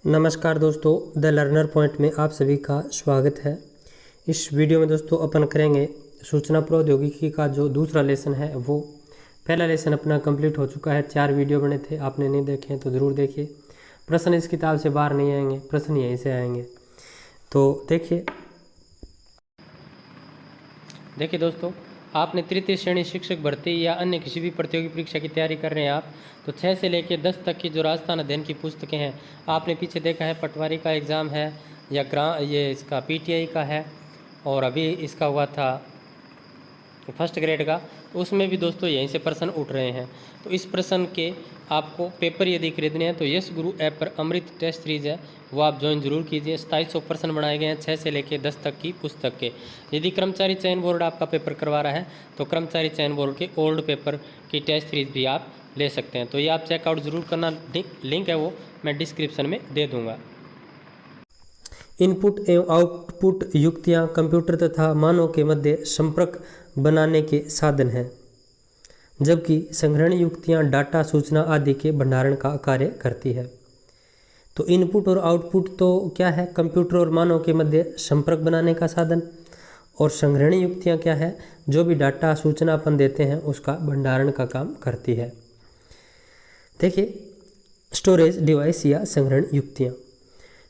नमस्कार दोस्तों, the learner point में आप सभी का स्वागत है। इस वीडियो में दोस्तों अपन करेंगे सूचना प्रौद्योगिकी का जो दूसरा लेसन है। वो पहला लेसन अपना कंप्लीट हो चुका है। 4 वीडियो बने थे, आपने नहीं देखे हैं तो ज़रूर देखिए। प्रश्न इस किताब से बाहर नहीं आएंगे, प्रश्न यहीं से आएंगे। तो देखिए दोस्तों, आपने तृतीय श्रेणी शिक्षक भर्ती या अन्य किसी भी प्रतियोगी परीक्षा की तैयारी कर रहे हैं आप, तो 6 से लेकर 10 तक की जो राजस्थान अध्ययन की पुस्तकें हैं, आपने पीछे देखा है पटवारी का एग्ज़ाम है या ये इसका पीटीआई का है, और अभी इसका हुआ था फर्स्ट ग्रेड का, तो उसमें भी दोस्तों यहीं से प्रश्न उठ रहे हैं। तो इस प्रश्न के आपको पेपर यदि खरीदने हैं तो यस गुरु ऐप पर अमृत टेस्ट सीरीज है, वो आप ज्वाइन जरूर कीजिए। 2700 प्रश्न बनाए गए हैं 6 से लेकर 10 तक की पुस्तक के। यदि कर्मचारी चयन बोर्ड आपका पेपर करवा रहा है तो कर्मचारी चयन बोर्ड के ओल्ड पेपर की टेस्ट सीरीज भी आप ले सकते हैं। तो ये आप चेकआउट ज़रूर करना, लिंक है वो मैं डिस्क्रिप्शन में दे दूँगा। इनपुट एवं आउटपुट युक्तियाँ कंप्यूटर तथा मानव के मध्य संपर्क बनाने के साधन हैं, जबकि संग्रहण युक्तियाँ डाटा, सूचना आदि के भंडारण का कार्य करती है। तो इनपुट और आउटपुट तो क्या है? कंप्यूटर और मानव के मध्य संपर्क बनाने का साधन। और संग्रहण युक्तियाँ क्या है? जो भी डाटा, सूचना अपन देते हैं उसका भंडारण का काम करती है। देखिए, स्टोरेज डिवाइस या संग्रहण युक्तियाँ।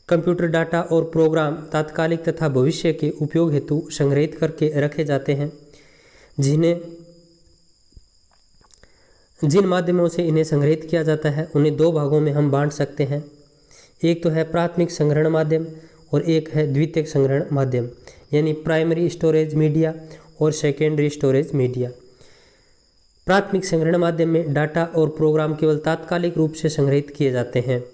कंप्यूटर डाटा और प्रोग्राम तात्कालिक तथा भविष्य के उपयोग हेतु संग्रहित करके रखे जाते हैं, जिन माध्यमों से इन्हें संग्रहित किया जाता है उन्हें 2 भागों में हम बांट सकते हैं। एक तो है प्राथमिक संग्रहण माध्यम और एक है द्वितीयक संग्रहण माध्यम, यानी प्राइमरी स्टोरेज मीडिया और सेकेंडरी स्टोरेज मीडिया। प्राथमिक संग्रहण माध्यम में डाटा और प्रोग्राम केवल तात्कालिक रूप से संग्रहित किए जाते हैं।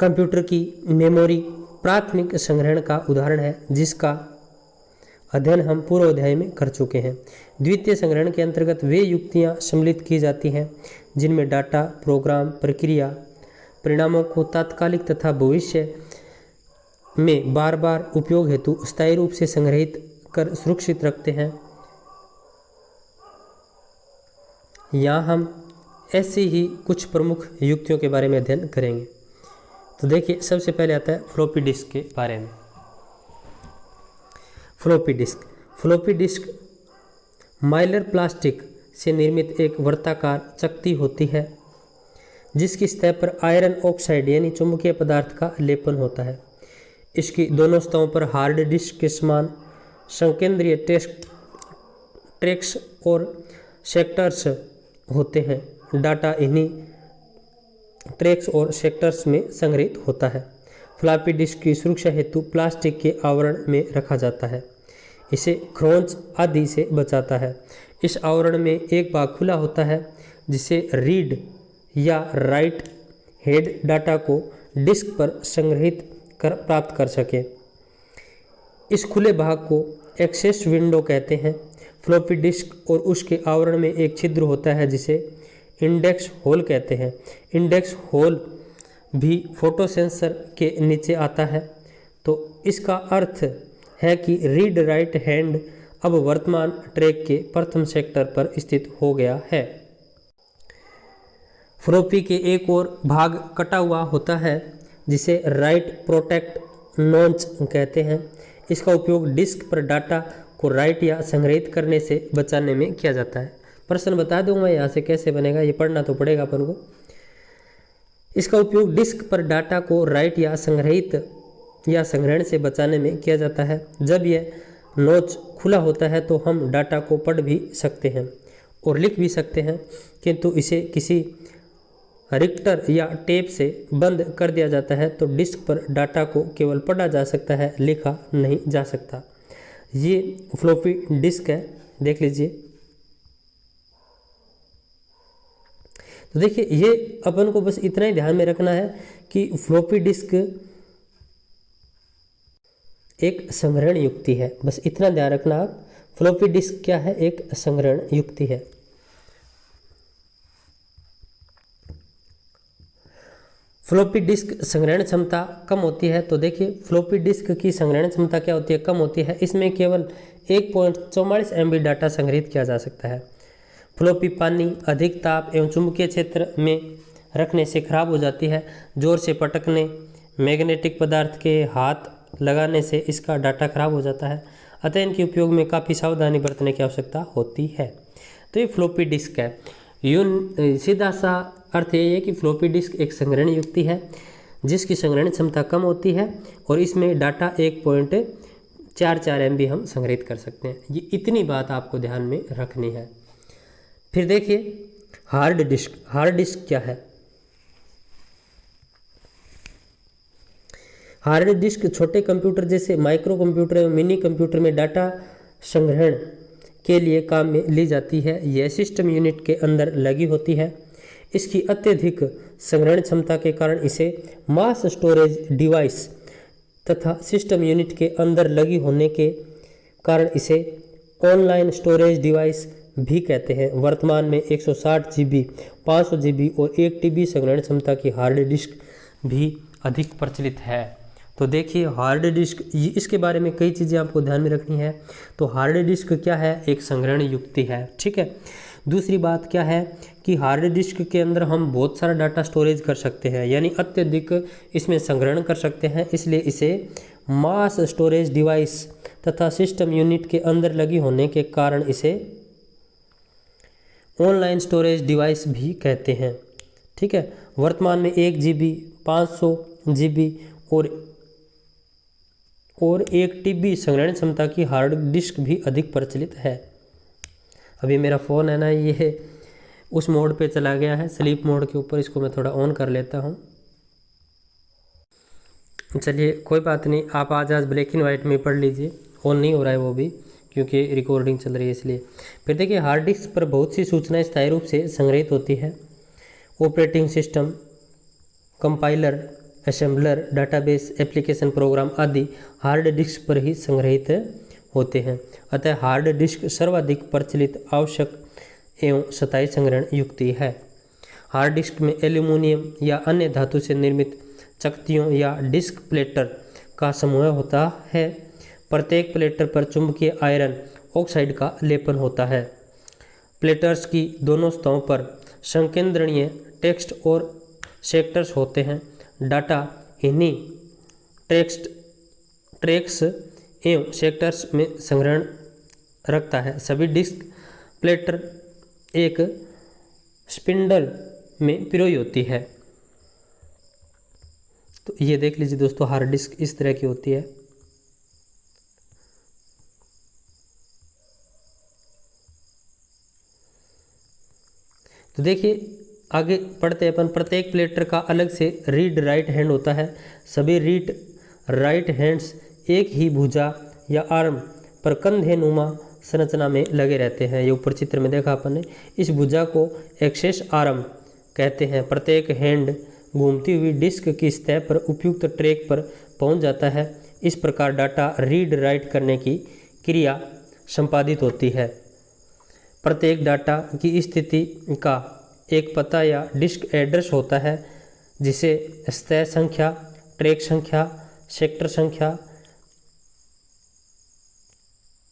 कंप्यूटर की मेमोरी प्राथमिक संग्रहण का उदाहरण है, जिसका अध्ययन हम पूर्व अध्याय में कर चुके हैं। द्वितीय संग्रहण के अंतर्गत वे युक्तियां सम्मिलित की जाती हैं जिनमें डाटा, प्रोग्राम, प्रक्रिया, परिणामों को तात्कालिक तथा भविष्य में बार बार उपयोग हेतु स्थायी रूप से संग्रहित कर सुरक्षित रखते हैं। यहाँ हम ऐसी ही कुछ प्रमुख युक्तियों के बारे में अध्ययन करेंगे। तो देखिए, सबसे पहले आता है फ्लॉपी डिस्क के बारे में। फ्लॉपी डिस्क माइलर प्लास्टिक से निर्मित एक वर्ताकार चकती होती है, जिसकी सतह पर आयरन ऑक्साइड यानी चुंबकीय पदार्थ का लेपन होता है। इसकी दोनों सतहों पर हार्ड डिस्क के समान संकेंद्रीय ट्रैक्स और सेक्टर्स होते हैं। डाटा इन्हीं ट्रैक्स और सेक्टर्स में संग्रहित होता है। फ्लॉपी डिस्क की सुरक्षा हेतु प्लास्टिक के आवरण में रखा जाता है। इसे खरोंच आदि से बचाता है। इस आवरण में एक भाग खुला होता है, जिसे रीड या राइट हेड डाटा को डिस्क पर संग्रहित कर प्राप्त कर सके। इस खुले भाग को एक्सेस विंडो कहते हैं। फ्लॉपी डिस्क और उसके आवरण में एक छिद्र होता है, जिसे इंडेक्स होल कहते हैं। इंडेक्स होल भी फोटो सेंसर के नीचे आता है। तो इसका अर्थ है कि रीड राइट हैंड अब वर्तमान ट्रैक के प्रथम सेक्टर पर स्थित हो गया है। फ्लॉपी के एक और भाग कटा हुआ होता है, जिसे राइट प्रोटेक्ट नॉच कहते हैं। इसका उपयोग डिस्क पर डाटा को राइट या संग्रहित करने से बचाने में किया जाता है। प्रश्न बता दूंगा यहाँ से कैसे बनेगा, ये पढ़ना तो पड़ेगा अपन को। इसका उपयोग डिस्क पर डाटा को राइट या संग्रहित या संग्रहण से बचाने में किया जाता है। जब यह नोच खुला होता है तो हम डाटा को पढ़ भी सकते हैं और लिख भी सकते हैं, किंतु इसे किसी रिक्टर या टेप से बंद कर दिया जाता है तो डिस्क पर डाटा को केवल पढ़ा जा सकता है, लिखा नहीं जा सकता। ये फ्लॉपी डिस्क है, देख लीजिए। तो देखिए, ये अपन को बस इतना ही ध्यान में रखना है कि फ्लॉपी डिस्क एक संग्रहण युक्ति है। बस इतना ध्यान रखना आप। फ्लॉपी डिस्क क्या है? एक संग्रहण युक्ति है। फ्लॉपी डिस्क संग्रहण क्षमता कम होती है। तो देखिए, फ्लॉपी डिस्क की संग्रहण क्षमता क्या होती है? कम होती है। इसमें केवल 1.44 MB डाटा संग्रहित किया जा सकता है। फ्लॉपी पानी, अधिक ताप एवं चुंबकीय क्षेत्र में रखने से खराब हो जाती है। जोर से पटकने, मैग्नेटिक पदार्थ के हाथ लगाने से इसका डाटा खराब हो जाता है। अतः इनके उपयोग में काफ़ी सावधानी बरतने की आवश्यकता होती है। तो ये फ्लॉपी डिस्क है। सीधा सा अर्थ ये है कि फ्लॉपी डिस्क एक संग्रहण युक्ति है जिसकी संग्रहण क्षमता कम होती है और इसमें डाटा 1.44 MB हम संग्रहित कर सकते हैं। ये इतनी बात आपको ध्यान में रखनी है। फिर देखिए हार्ड डिस्क। हार्ड डिस्क क्या है? हार्ड डिस्क छोटे कंप्यूटर जैसे माइक्रो कंप्यूटर एवं मिनी कंप्यूटर में डाटा संग्रहण के लिए काम में ली जाती है। यह सिस्टम यूनिट के अंदर लगी होती है। इसकी अत्यधिक संग्रहण क्षमता के कारण इसे मास स्टोरेज डिवाइस तथा सिस्टम यूनिट के अंदर लगी होने के कारण इसे ऑनलाइन स्टोरेज डिवाइस भी कहते हैं। वर्तमान में 160 GB, 500 GB और 1 TB संग्रहण क्षमता की हार्ड डिस्क भी अधिक प्रचलित है। तो देखिए हार्ड डिस्क, इसके बारे में कई चीज़ें आपको ध्यान में रखनी है। तो हार्ड डिस्क क्या है? एक संग्रहण युक्ति है। ठीक है। दूसरी बात क्या है कि हार्ड डिस्क के अंदर हम बहुत सारा डाटा स्टोरेज कर सकते हैं, यानी अत्यधिक इसमें संग्रहण कर सकते हैं। इसलिए इसे मास स्टोरेज डिवाइस तथा सिस्टम यूनिट के अंदर लगी होने के कारण इसे ऑनलाइन स्टोरेज डिवाइस भी कहते हैं। ठीक है। वर्तमान में 1 GB, 500 GB और 1 TB संग्रहण क्षमता की हार्ड डिस्क भी अधिक प्रचलित है। अभी मेरा फ़ोन है ना, ये उस मोड पे चला गया है, स्लीप मोड के ऊपर। इसको मैं थोड़ा ऑन कर लेता हूँ। चलिए कोई बात नहीं, आप आज ब्लैक एंड वाइट में पढ़ लीजिए। ऑन नहीं हो रहा है वो भी, क्योंकि रिकॉर्डिंग चल रही है इसलिए। फिर देखिए हार्ड डिस्क पर बहुत सी सूचनाएं स्थायी रूप से संग्रहित होती है। Operating system, compiler, assembler, database, application program आदि हार्ड डिस्क पर ही संग्रहित होते हैं। अतः हार्ड डिस्क सर्वाधिक प्रचलित, आवश्यक एवं स्थायी संग्रहण युक्ति है। हार्ड डिस्क में एल्यूमिनियम या अन्य धातु से निर्मित चकतियों या डिस्क प्लेटर का समूह होता है। प्रत्येक प्लेटर पर चुंबकीय आयरन ऑक्साइड का लेपन होता है। प्लेटर्स की दोनों सतहों पर संकेंद्रणीय टेक्स्ट और सेक्टर्स होते हैं। डाटा इन्हीं ट्रैक्स एवं सेक्टर्स में संग्रहण रखता है। सभी डिस्क प्लेटर एक स्पिंडल में पिरोई होती है। तो ये देख लीजिए दोस्तों, हार्ड डिस्क इस तरह की होती है। तो देखिए आगे पढ़ते हैं अपन। प्रत्येक प्लेटर का अलग से रीड राइट हैंड होता है। सभी रीड राइट हैंड्स एक ही भुजा या आर्म पर कंधे नुमा संरचना में लगे रहते हैं। ये ऊपर चित्र में देखा अपन ने। इस भुजा को एक्सेस आर्म कहते हैं। प्रत्येक हैंड घूमती हुई डिस्क की सतह पर उपयुक्त ट्रैक पर पहुंच जाता है। इस प्रकार डाटा रीड राइट करने की क्रिया संपादित होती है। प्रत्येक डाटा की स्थिति का एक पता या डिस्क एड्रेस होता है, जिसे सतह संख्या, ट्रैक संख्या, सेक्टर संख्या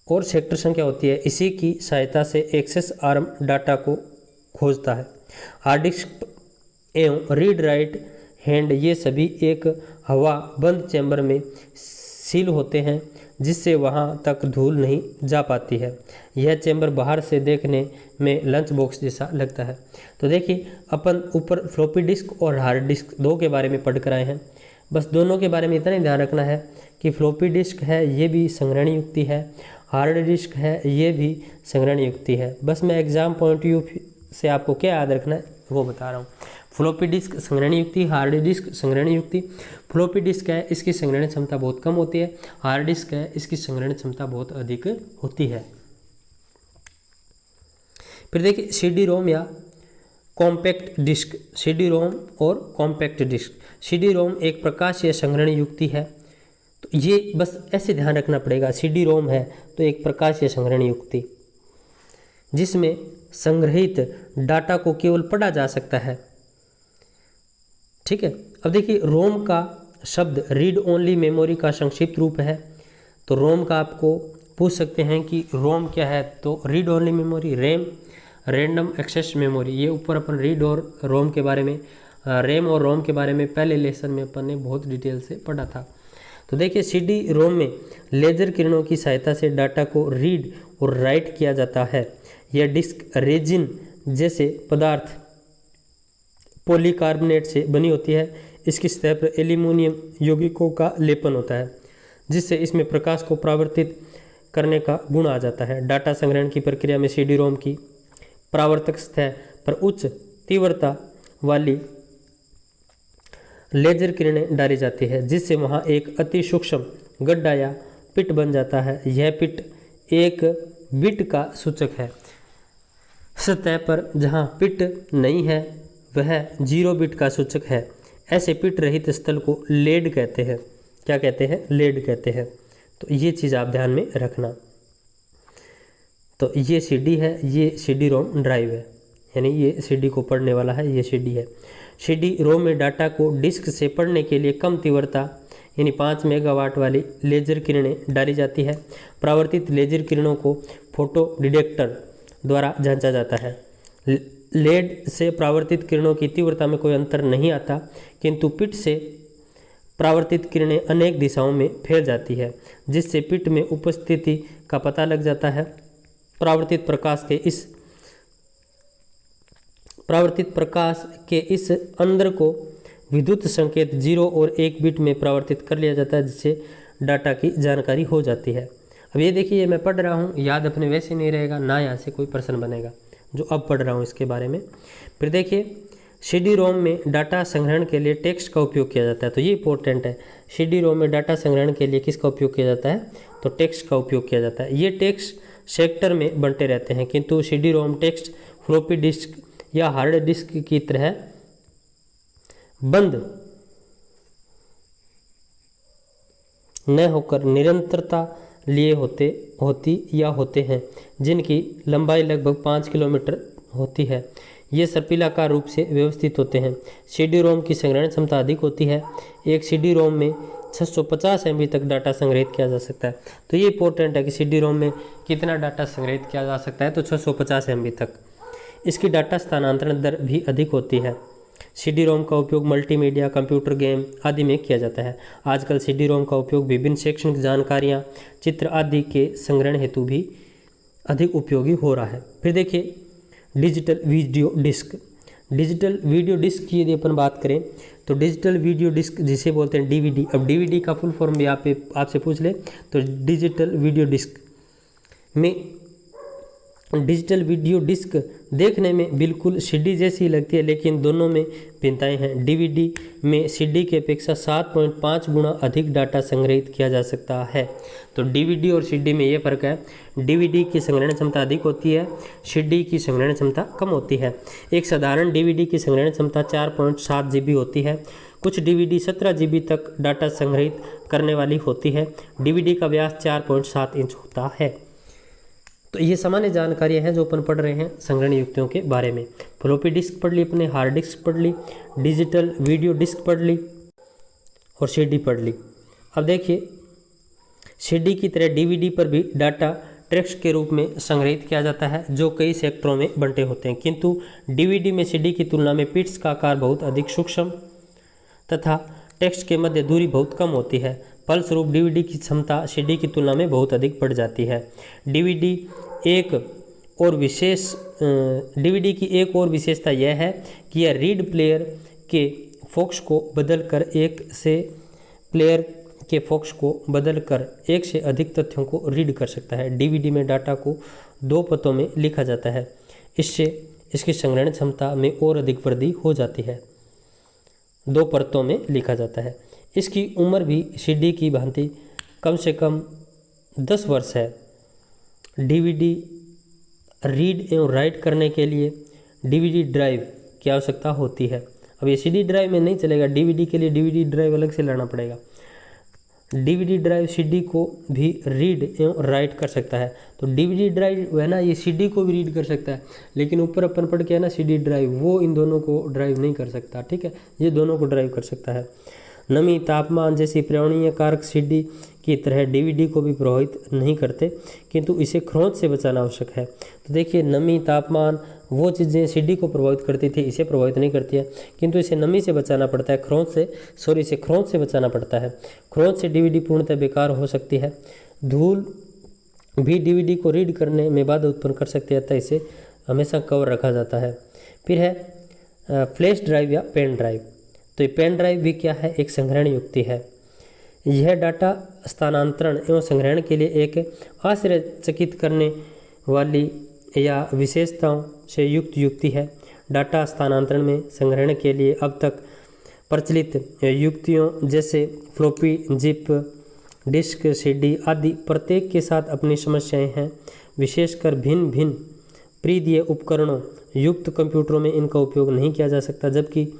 और सेक्टर संख्या होती है। इसी की सहायता से एक्सेस आर्म डाटा को खोजता है। हार्ड डिस्क एवं रीड राइट हैंड ये सभी एक हवा बंद चैम्बर में सील होते हैं, जिससे वहां तक धूल नहीं जा पाती है। यह चैम्बर बाहर से देखने में लंच बॉक्स जैसा लगता है। तो देखिए अपन ऊपर फ्लॉपी डिस्क और हार्ड डिस्क दो के बारे में पढ़ कर आए हैं। बस दोनों के बारे में इतना ही ध्यान रखना है कि फ्लॉपी डिस्क है ये भी संग्रहण युक्ति है, हार्ड डिस्क है ये भी संग्रहण युक्ति है। बस मैं एग्जाम पॉइंट व्यू से आपको क्या याद रखना है वो बता रहा हूँ। फ्लॉपी डिस्क संग्रहण युक्ति, हार्ड डिस्क संग्रहण युक्ति। फ्लॉपी डिस्क है इसकी संग्रहण क्षमता बहुत कम होती है, हार्ड डिस्क है इसकी संग्रहण क्षमता बहुत अधिक होती है। फिर देखिए सीडी रोम या कॉम्पैक्ट डिस्क। सीडी रोम और कॉम्पैक्ट डिस्क। सीडी रोम एक प्रकाशीय संग्रहण युक्ति है। तो ये बस ऐसे ध्यान रखना पड़ेगा, सीडी रोम है तो एक प्रकाशीय संग्रहण युक्ति जिसमें संग्रहित डाटा को केवल पढ़ा जा सकता है। ठीक है। अब देखिए रोम का शब्द रीड ओनली मेमोरी का संक्षिप्त रूप है। तो रोम का आपको पूछ सकते हैं कि रोम क्या है, तो read only memory, RAM, random access memory. ये ऊपर अपन रीड और रोम के बारे में रैम और रोम के बारे में पहले लेसन में अपन ने बहुत डिटेल से पढ़ा था। तो देखिए CD रोम में लेजर किरणों की सहायता से डाटा को रीड और राइट किया जाता है। यह डिस्क रेजिन जैसे पदार्थ पॉलीकार्बोनेट से बनी होती है। इसकी सतह पर एल्यूमिनियम यौगिकों का लेपन होता है जिससे इसमें प्रकाश को परावर्तित करने का गुण आ जाता है। डाटा संग्रहण की प्रक्रिया में CD रोम की परावर्तक सतह पर उच्च तीव्रता वाली लेजर किरणें डाली जाती है जिससे वहां एक अति सूक्ष्म गड्ढा या पिट बन जाता है। यह पिट एक बिट का सूचक है। सतह पर जहां पिट नहीं है वह 0 बिट का सूचक है। ऐसे पिट रहित स्थल को लेड कहते हैं। क्या कहते हैं? लेड कहते हैं। तो ये चीज़ आप ध्यान में रखना। तो ये CD है, ये CD रोम ड्राइव है, यानी ये CD को पढ़ने वाला है, ये CD है। CD रोम में डाटा को डिस्क से पढ़ने के लिए कम तीव्रता यानी 5 मेगावाट वाली लेजर किरणें डाली जाती है। परावर्तित लेजर किरणों को फोटो डिटेक्टर द्वारा जांचा जाता है। लेड से परावर्तित किरणों की तीव्रता में कोई अंतर नहीं आता, किंतु पिट से परावर्तित किरणें अनेक दिशाओं में फैल जाती है जिससे पिट में उपस्थिति का पता लग जाता है। परावर्तित प्रकाश के इस अंदर को विद्युत संकेत 0 और 1 बिट में परावर्तित कर लिया जाता है जिससे डाटा की जानकारी हो जाती है। अब ये देखिए, मैं पढ़ रहा हूँ, याद अपने वैसे नहीं रहेगा, ना यहाँ से कोई प्रश्न बनेगा जो अब पढ़ रहा हूँ इसके बारे में। फिर देखिए, CD रोम में डाटा संग्रहण के लिए टेक्स्ट का उपयोग किया जाता है। तो ये इंपॉर्टेंट है। CD रोम में डाटा संग्रहण के लिए किसका उपयोग किया जाता है? तो टेक्स्ट का उपयोग किया जाता है। ये टेक्स्ट सेक्टर में बंटे रहते हैं, किंतु CD रोम टेक्स्ट फ्लॉपी डिस्क या हार्ड डिस्क की तरह बंद न होकर निरंतरता लिए होते हैं जिनकी लंबाई लगभग 5 किलोमीटर होती है। ये सर्पिलाकार रूप से व्यवस्थित होते हैं। CD रोम की संग्रहण क्षमता अधिक होती है। एक CD रोम में 650 MB तक डाटा संग्रहित किया जा सकता है। तो ये इंपॉर्टेंट है कि CD रोम में कितना डाटा संग्रहित किया जा सकता है, तो 650 MB तक। इसकी डाटा स्थानांतरण दर भी अधिक होती है। CD रोम का उपयोग मल्टीमीडिया, कंप्यूटर गेम आदि में किया जाता है। आजकल CD रोम का उपयोग विभिन्न शैक्षणिक जानकारियाँ, चित्र आदि के संग्रहण हेतु भी अधिक उपयोगी हो रहा है। फिर देखिए, digital video disc. Digital video disc की यदि अपन बात करें तो डिजिटल वीडियो डिस्क जिसे बोलते हैं DVD। अब DVD का फुल फॉर्म भी आपसे पूछ ले तो डिजिटल वीडियो डिस्क में डिजिटल वीडियो डिस्क देखने में बिल्कुल CD जैसी लगती है, लेकिन दोनों में भिन्नताएं हैं। DVD में CD की अपेक्षा 7.5 गुना अधिक डाटा संग्रहित किया जा सकता है। तो DVD और CD में ये फ़र्क है। DVD की संग्रहण क्षमता अधिक होती है, CD की संग्रहण क्षमता कम होती है। एक साधारण DVD की संग्रहण क्षमता 4.7 GB होती है। कुछ DVD 17 GB तक डाटा संग्रहित करने वाली होती है। DVD का व्यास 4.7 इंच होता है। तो ये सामान्य जानकारियाँ हैं जो अपन पढ़ रहे हैं संग्रहण युक्तियों के बारे में। फ्लॉपी डिस्क पढ़ ली अपने, हार्ड डिस्क पढ़ ली, डिजिटल वीडियो डिस्क पढ़ ली और CD पढ़ ली। अब देखिए, CD की तरह DVD पर भी डाटा टेक्स्ट के रूप में संग्रहित किया जाता है जो कई सेक्टरों में बंटे होते हैं, किंतु DVD में CD की तुलना में बिट्स का आकार बहुत अधिक सूक्ष्म तथा टेक्स्ट के मध्य दूरी बहुत कम होती है। फलस्वरूप DVD की क्षमता CD की तुलना में बहुत अधिक बढ़ जाती है। DVD की एक और विशेषता यह है कि यह रीड प्लेयर के फोक्स को बदलकर एक से अधिक तथ्यों को रीड कर सकता है। DVD में डाटा को 2 परतों में लिखा जाता है। इससे इसकी संग्रहण क्षमता में और अधिक वृद्धि हो जाती है। 2 परतों में लिखा जाता है। इसकी उम्र भी CD की भांति कम से कम 10 वर्ष है। DVD रीड एवं राइट करने के लिए DVD ड्राइव की आवश्यकता होती है। अब ये CD ड्राइव में नहीं चलेगा, DVD के लिए DVD ड्राइव अलग से लाना पड़ेगा। DVD ड्राइव CD को भी रीड एवं राइट कर सकता है। तो DVD ड्राइव है ना, ये CD को भी रीड कर सकता है, लेकिन ऊपर अपन पढ़ के है ना CD ड्राइव, वो इन दोनों को ड्राइव नहीं कर सकता। ठीक है, ये दोनों को ड्राइव कर सकता है। नमी, तापमान जैसी पर्यावरणीय कारक CD की तरह DVD को भी प्रभावित नहीं करते, किंतु इसे खरोंच से बचाना आवश्यक है। तो देखिए, नमी, तापमान, वो चीज़ें सीडी को प्रभावित करती थी, इसे प्रभावित नहीं करती है, किंतु इसे नमी से बचाना पड़ता है, इसे खरोंच से बचाना पड़ता है। खरोंच से डीवीडी पूर्णतः बेकार हो सकती है। धूल भी डीवीडी को रीड करने में बाधा उत्पन्न कर सकती है, अतः इसे हमेशा कवर रखा जाता है। फिर है फ्लैश ड्राइव या पेन ड्राइव। तो ये पेन ड्राइव भी क्या है, एक संग्रहण युक्ति है। यह डाटा स्थानांतरण एवं संग्रहण के लिए एक आश्चर्यचकित करने वाली या विशेषताओं से युक्त युक्ति है। डाटा स्थानांतरण में संग्रहण के लिए अब तक प्रचलित युक्तियों जैसे फ्लॉपी, जिप, डिस्क, सीडी आदि प्रत्येक के साथ अपनी समस्याएं हैं। विशेषकर भिन्न भिन्न प्रीदीय उपकरणों युक्त कंप्यूटरों में इनका उपयोग नहीं किया जा सकता, जबकि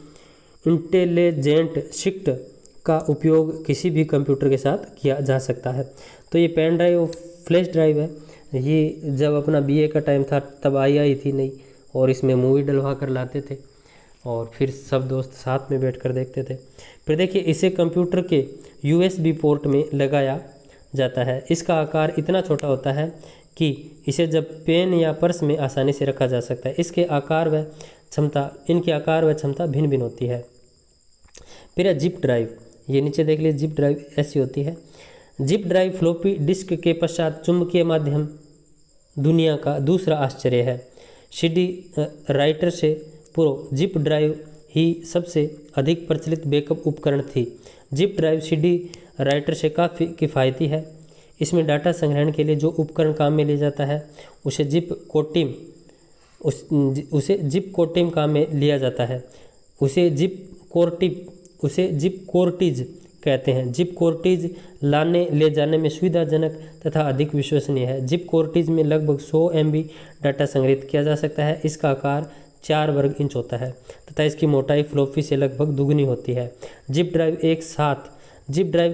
इंटेलिजेंट शिफ्ट का उपयोग किसी भी कंप्यूटर के साथ किया जा सकता है। तो ये पेन ड्राइव और फ्लैश ड्राइव है, ये जब अपना बीए का टाइम था तब आई थी नहीं, और इसमें मूवी डलवा कर लाते थे और फिर सब दोस्त साथ में बैठकर देखते थे। फिर देखिए, इसे कंप्यूटर के यूएसबी पोर्ट में लगाया जाता है। इसका आकार इतना छोटा होता है कि इसे जब पेन या पर्स में आसानी से रखा जा सकता है। इनके आकार व क्षमता भिन्न भिन्न होती है। फिर है जिप ड्राइव। ये नीचे देख लीजिए, जिप ड्राइव ऐसी होती है। जिप ड्राइव फ्लॉपी डिस्क के पश्चात चुंबकीय माध्यम दुनिया का दूसरा आश्चर्य है। सीडी राइटर से पूर्व जिप ड्राइव ही सबसे अधिक प्रचलित बैकअप उपकरण थी। जिप ड्राइव सीडी राइटर से काफ़ी किफ़ायती है। इसमें डाटा संग्रहण के लिए जो उपकरण काम में लिया जाता है उसे जिप कोटिम काम में लिया जाता है। उसे जिप कोर्टिज कहते हैं। जिप कोर्टिज लाने ले जाने में सुविधाजनक तथा अधिक विश्वसनीय है। जिप कोर्टिज में लगभग 100 MB डाटा संग्रहित किया जा सकता है। इसका आकार 4 वर्ग इंच होता है तथा इसकी मोटाई फ्लॉपी से लगभग दुगनी होती है। जिप ड्राइव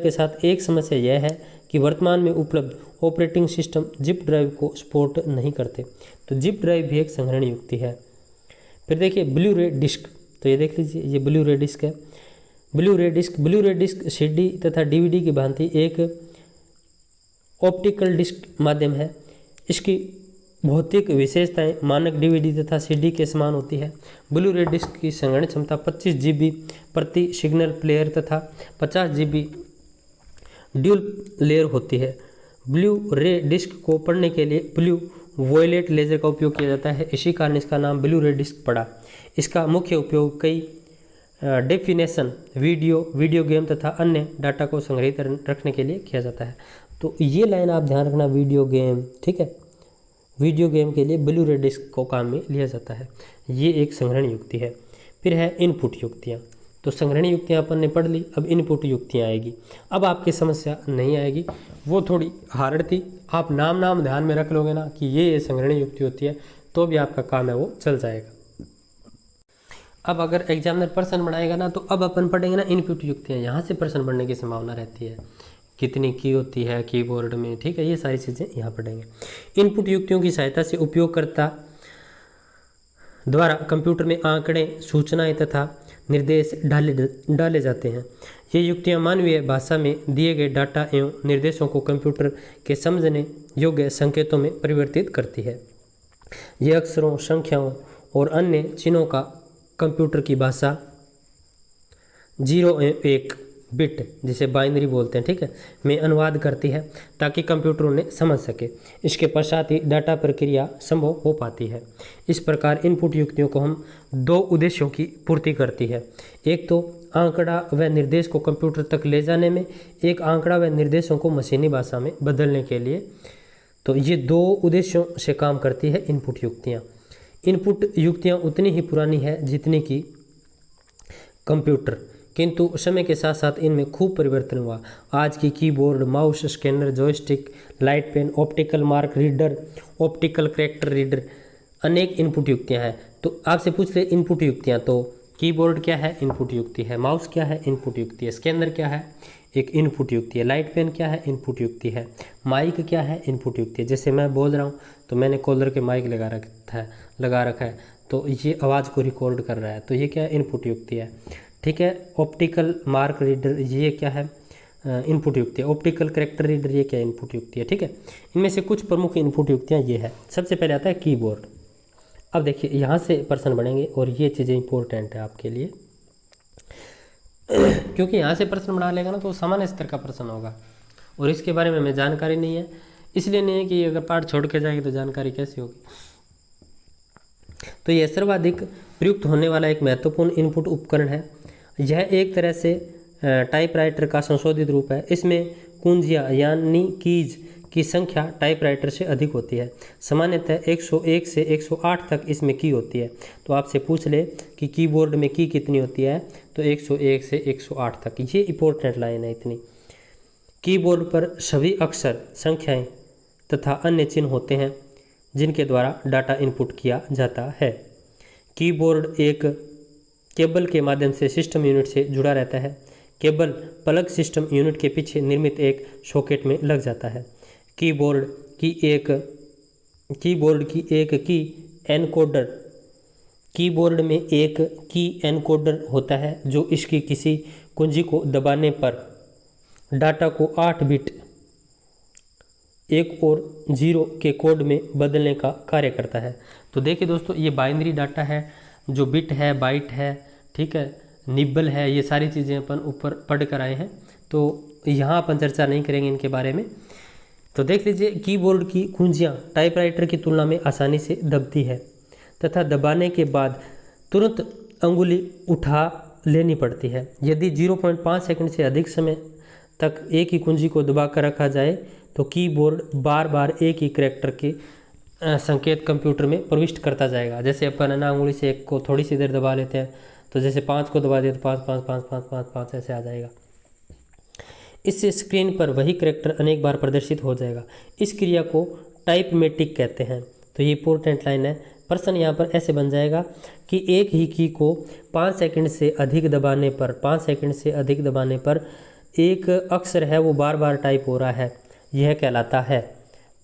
के साथ एक समस्या यह है कि वर्तमान में उपलब्ध ऑपरेटिंग सिस्टम जिप ड्राइव को सपोर्ट नहीं करते। तो जिप ड्राइव भी एक संग्रहण युक्ति है। फिर देखिए ब्लू रे डिस्क। तो ये देख लीजिए, ये ब्लू रे डिस्क है। ब्लू रे डिस्क सीडी तथा डीवीडी की भांति एक ऑप्टिकल डिस्क माध्यम है। इसकी भौतिक विशेषताएं मानक डीवीडी तथा सीडी के समान होती है। ब्लू रे डिस्क की संग्रहण क्षमता 25 GB प्रति सिग्नल प्लेयर तथा 50 GB ड्यूल लेयर होती है। ब्लू रे डिस्क को पढ़ने के लिए ब्लू वॉयलेट लेजर का उपयोग किया जाता है। इसी कारण इसका नाम ब्लू रे डिस्क पड़ा। इसका मुख्य उपयोग कई डेफिनेशन वीडियो गेम तथा अन्य डाटा को संग्रहित रखने के लिए किया जाता है। तो ये लाइन आप ध्यान रखना, वीडियो गेम, ठीक है, वीडियो गेम के लिए ब्लू रे डिस्क को काम में लिया जाता है। ये एक संग्रहण युक्ति है। फिर है इनपुट युक्तियाँ। तो संग्रहण युक्तियाँ अपन ने पढ़ ली, अब इनपुट युक्तियाँ आएगी। अब आपकी समस्या नहीं आएगी, वो थोड़ी हार्ड थी। आप नाम ध्यान में रख लोगे ना कि ये संग्रहण युक्ति होती है, तो भी आपका काम है वो चल जाएगा। अब अगर एग्जामिनर प्रश्न बनाएगा ना, तो अब अपन पढ़ेंगे ना इनपुट युक्तियाँ। यहाँ से प्रश्न बनने की संभावना रहती है, कितनी की होती है कीबोर्ड में, ठीक है, ये सारी चीज़ें यहाँ पढ़ेंगे। इनपुट युक्तियों की सहायता से उपयोगकर्ता द्वारा कंप्यूटर में आंकड़े, सूचनाएं तथा निर्देश डाले जाते हैं। ये युक्तियाँ मानवीय भाषा में दिए गए डाटा एवं निर्देशों को कंप्यूटर के समझने योग्य संकेतों में परिवर्तित करती है। ये अक्षरों, संख्याओं और अन्य चिन्हों का कंप्यूटर की भाषा 0 एवं 1 बिट, जिसे बाइनरी बोलते हैं, ठीक है, में अनुवाद करती है ताकि कंप्यूटर उन्हें समझ सके। इसके पश्चात ही डाटा प्रक्रिया संभव हो पाती है। इस प्रकार इनपुट युक्तियों को हम 2 उद्देश्यों की पूर्ति करती है। एक तो आंकड़ा व निर्देश को कंप्यूटर तक ले जाने में, एक आंकड़ा व निर्देशों को मशीनी भाषा में बदलने के लिए। तो ये 2 उद्देश्यों से काम करती है इनपुट युक्तियाँ। इनपुट युक्तियाँ उतनी ही पुरानी है जितनी कि कंप्यूटर, किंतु समय के साथ साथ इनमें खूब परिवर्तन हुआ। आज की keyboard, mouse, scanner, joystick, light pen, optical mark reader, optical character reader, अनेक इनपुट युक्तियां हैं। तो आपसे पूछ ले इनपुट युक्तियां, तो कीबोर्ड क्या है, इनपुट युक्ति है। माउस क्या है, इनपुट युक्ति है। स्कैनर क्या है, एक इनपुट युक्ति है। लाइट पेन क्या है, इनपुट युक्ति है। माइक क्या है, इनपुट युक्ति है। जैसे मैं बोल रहा हूँ तो मैंने कॉलर के माइक लगा रखा है तो ये आवाज़ को रिकॉर्ड कर रहा है, तो ये क्या है, इनपुट युक्ति है, ठीक है। ऑप्टिकल मार्क रीडर, ये क्या है, इनपुट युक्ति है। ऑप्टिकल कैरेक्टर रीडर, ये क्या इनपुट युक्ति है, ठीक है। इनमें से कुछ प्रमुख इनपुट युक्तियाँ ये है। सबसे पहले आता है कीबोर्ड, अब देखिए यहाँ से प्रश्न बनेंगे और ये चीज़ें इंपॉर्टेंट है आपके लिए क्योंकि यहाँ से प्रश्न बना लेगा ना तो सामान्य स्तर का प्रश्न होगा और इसके बारे में हमें जानकारी नहीं है, इसलिए नहीं है कि अगर पाठ छोड़ के जाएंगे तो जानकारी कैसे होगी। तो यह सर्वाधिक प्रयुक्त होने वाला एक महत्वपूर्ण इनपुट उपकरण है। यह एक तरह से टाइपराइटर का संशोधित रूप है। इसमें कुंजियाँ यानी कीज की संख्या टाइपराइटर से अधिक होती है। सामान्यतः 101 से 108 तक इसमें की होती है। तो आपसे पूछ ले कि कीबोर्ड में की कितनी होती है, तो 101 से 108 तक। ये इंपॉर्टेंट लाइन है इतनी। कीबोर्ड पर सभी अक्षर, संख्याएं तथा अन्य चिन्ह होते हैं जिनके द्वारा डाटा इनपुट किया जाता है। कीबोर्ड एक केबल के माध्यम से सिस्टम यूनिट से जुड़ा रहता है। केबल प्लग सिस्टम यूनिट के पीछे निर्मित एक सॉकेट में लग जाता है। कीबोर्ड की एक की एनकोडर कीबोर्ड में एक की एनकोडर होता है जो इसकी किसी कुंजी को दबाने पर डाटा को 8 बिट 1 और 0 के कोड में बदलने का कार्य करता है। तो देखिए दोस्तों, ये बाइनरी डाटा है, जो बिट है, बाइट है, ठीक है, निब्बल है, ये सारी चीज़ें अपन ऊपर पढ़ कर आए हैं, तो यहाँ अपन चर्चा नहीं करेंगे इनके बारे में। तो देख लीजिए, कीबोर्ड की कुंजियाँ टाइपराइटर की तुलना में आसानी से दबती है तथा दबाने के बाद तुरंत अंगुली उठा लेनी पड़ती है। यदि 0.5 सेकंड से अधिक समय तक एक ही कुंजी को दबा कर रखा जाए तो कीबोर्ड बार बार एक ही करैक्टर के संकेत कंप्यूटर में प्रविष्ट करता जाएगा। जैसे अपन ना अंगुली से एक को थोड़ी सी देर दबा लेते हैं, तो जैसे 5 को दबा दें तो 5 5 5 5 5 5 ऐसे आ जाएगा। इससे स्क्रीन पर वही करैक्टर अनेक बार प्रदर्शित हो जाएगा। इस क्रिया को टाइपमेटिक कहते हैं। तो ये इंपॉर्टेंट लाइन है। प्रश्न यहाँ पर ऐसे बन जाएगा कि एक ही की को 5 सेकंड से अधिक दबाने पर एक अक्षर है वो बार बार टाइप हो रहा है, यह कहलाता है।